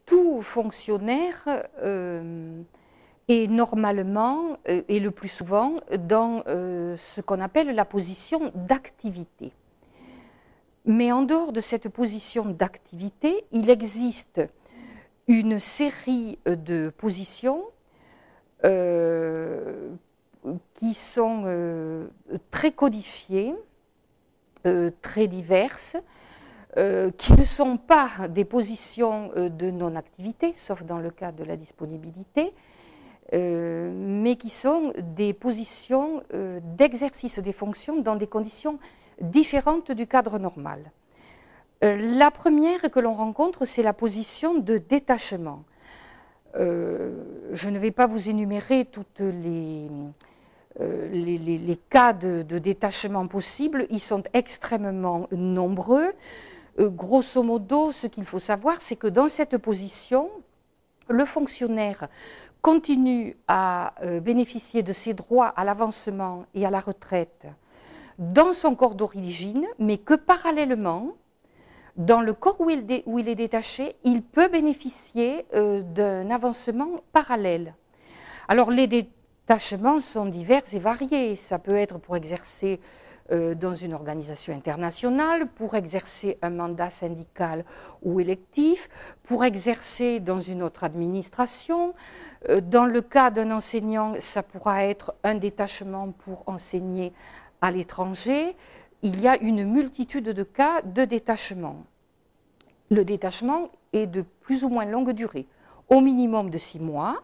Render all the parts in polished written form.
tout fonctionnaire est normalement, et le plus souvent, dans ce qu'on appelle la position d'activité. Mais en dehors de cette position d'activité, il existe une série de positions qui sont très codifiées, très diverses, qui ne sont pas des positions de non-activité, sauf dans le cas de la disponibilité, mais qui sont des positions d'exercice des fonctions dans des conditions différentes du cadre normal. La première que l'on rencontre, c'est la position de détachement. Je ne vais pas vous énumérer toutes les cas de détachement possibles, ils sont extrêmement nombreux. Grosso modo, ce qu'il faut savoir, c'est que dans cette position, le fonctionnaire continue à bénéficier de ses droits à l'avancement et à la retraite dans son corps d'origine, mais que parallèlement, dans le corps où il est détaché, il peut bénéficier d'un avancement parallèle. Alors les détachements sont divers et variés. Ça peut être pour exercer dans une organisation internationale, pour exercer un mandat syndical ou électif, pour exercer dans une autre administration. Dans le cas d'un enseignant, ça pourra être un détachement pour enseigner à l'étranger. Il y a une multitude de cas de détachement. Le détachement est de plus ou moins longue durée, au minimum de 6 mois.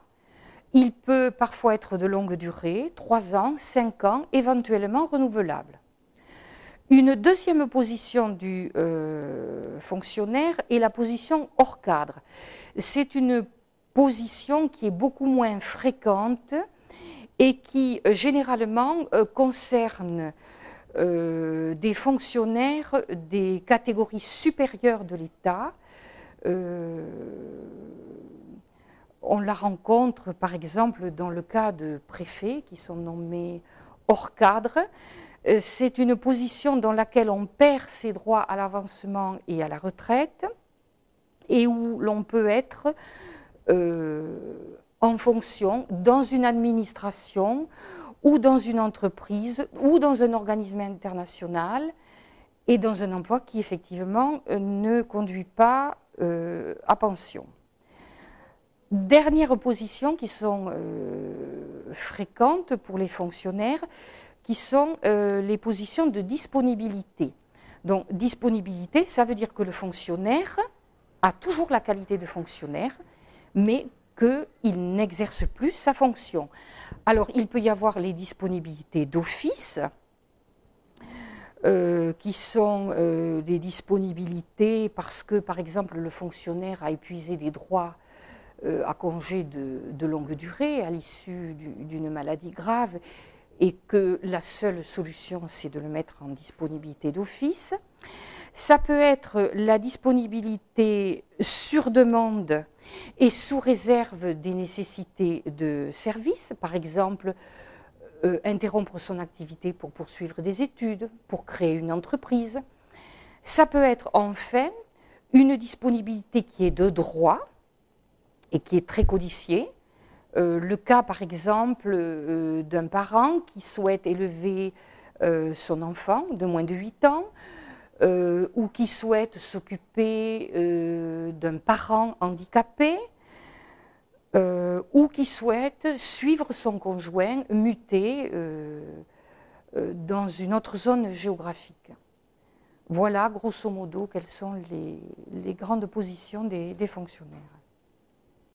Il peut parfois être de longue durée, 3 ans, 5 ans, éventuellement renouvelable. Une deuxième position du fonctionnaire est la position hors cadre. C'est une position qui est beaucoup moins fréquente et qui généralement concerne des fonctionnaires des catégories supérieures de l'État. On la rencontre par exemple dans le cas de préfets qui sont nommés hors cadre. C'est une position dans laquelle on perd ses droits à l'avancement et à la retraite et où l'on peut être en fonction dans une administration ou dans une entreprise ou dans un organisme international et dans un emploi qui effectivement ne conduit pas à pension. Dernières positions qui sont fréquentes pour les fonctionnaires, qui sont les positions de disponibilité. Donc disponibilité, ça veut dire que le fonctionnaire a toujours la qualité de fonctionnaire, mais qu'il n'exerce plus sa fonction. Alors il peut y avoir les disponibilités d'office, qui sont des disponibilités parce que, par exemple, le fonctionnaire a épuisé des droits à congé de longue durée à l'issue d'une maladie grave et que la seule solution, c'est de le mettre en disponibilité d'office. Ça peut être la disponibilité sur demande et sous réserve des nécessités de service, par exemple, interrompre son activité pour poursuivre des études, pour créer une entreprise. Ça peut être enfin une disponibilité qui est de droit et qui est très codifiée. Le cas, par exemple, d'un parent qui souhaite élever son enfant de moins de 8 ans ou qui souhaite s'occuper d'un parent handicapé ou qui souhaite suivre son conjoint muté dans une autre zone géographique. Voilà, grosso modo, quelles sont les grandes positions des fonctionnaires.